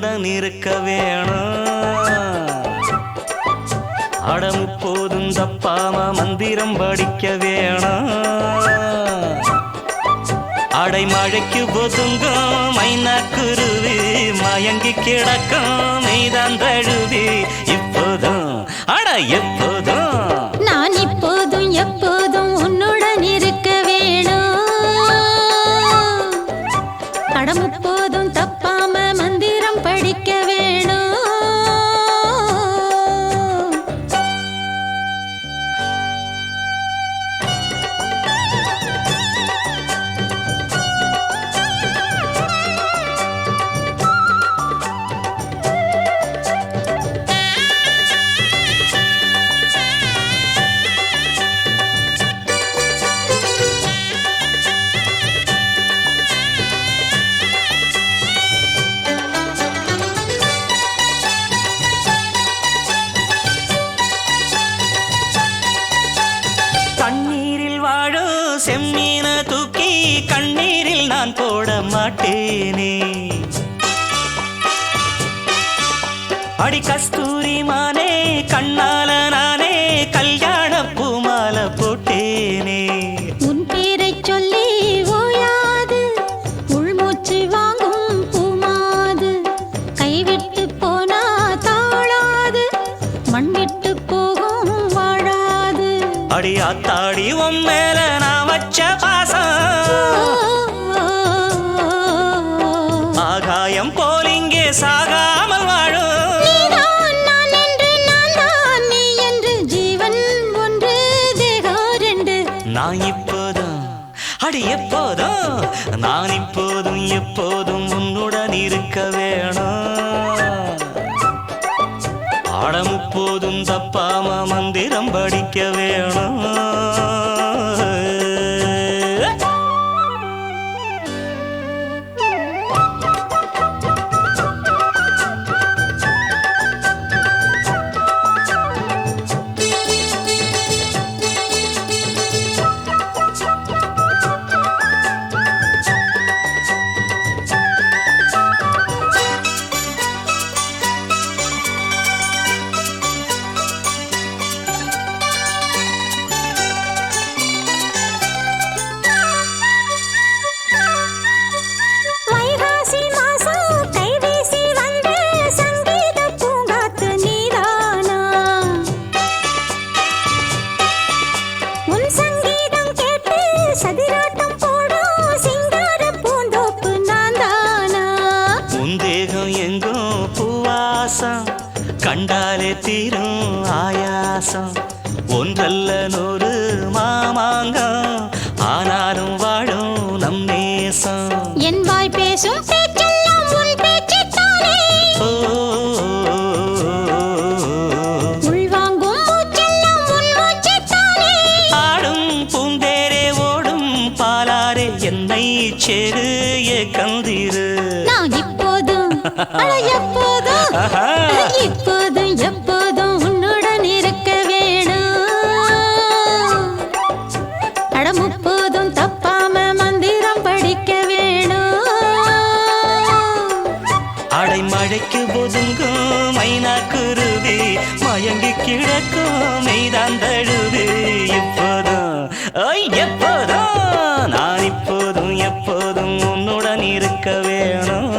உன்னுடன் இருக்க வேணும். அடமுப்போதும் தப்பாம மந்திரம் படிக்க வேணும். அடைமழைக்கு ஒதுங்கும் மைனா குருவி மயங்கி கிடக்கும் மெய்தான் தழுவி. இப்போதும் அட எப்போதும் நான் இப்போதும் எப்போதும் உன்னுடன் இருக்க வேணும். அடமுப்போதும் தப்பாம மந்திரம் படிக்க வேணும். தண்ணீரில் வாழும் செம்மீன தூக்கி கண்ணீரில் நான் போட மாட்டேனே. அடி கஸ்தூரி மானே கண்ணால நானே கல்யாண பூமால போட்டேனே. உன் பேரை சொல்லி ஓயாது உள்மூச்சு வாங்கும் பூமாது. கைவிட்டு போனா தாழாது மண் விட்டு போகும் வாழாது. அடி ஆத்தாடி உன் மேல நான் வச்ச பாசம் ஆகாயம் போல் இங்கே சாகாமல் வாழும். நீதான் நான் என்று நான் தான் நீ என்று ஜீவன் ஒன்று தேகம் ரெண்டு. நான் இப்போதும் அடி எப்போதும் நான் இப்போதும் எப்போதும் உன்னுடன் இருக்க வேணும். ஆடமுப்போதும் தப்பாம மந்திரம் படிக்க வேணும். வைகாசி மாசம் கைவீசி வந்து சங்கீத பூங்காத்து நீதானா. உன் சங்கீதம் கேட்டு சதிராட்டம் போடும் சிங்கார பூந்தோப்பு நான் தானா. உன் தேகம் எங்கும் பூவாசம் கண்டாலே தீரும் ஆயாசம். ஒன்றல்ல நூறு மாமாங்கம் ஆனாலும் வாழும் நம் நேசம். என் வாய் பேசும் பேச்செல்லாம் உன் பேச்சுத்தானே. உள்வாங்கும் மூச்செல்லாம் உன் மூச்சுத்தானே. ஆடும் பூந்தேரே ஓடும் பாலாரே என்னை சேரு கந்திரு. நான் இப்போதும் அட எப்போதும் இப்போதும் எப்போதும் உன்னுடன் இருக்க வேணும். அடமுப்போதும் தப்பாம மந்திரம் படிக்க வேணும். அடைமழைக்கு ஒதுங்கும் மைனா குருவி மயங்கி கிடக்கும் மெய்தான் தழுவி. இப்போதும் எப்போதும் நான் இப்போதும் எப்போதும் உன்னுடன் இருக்க வேணும்.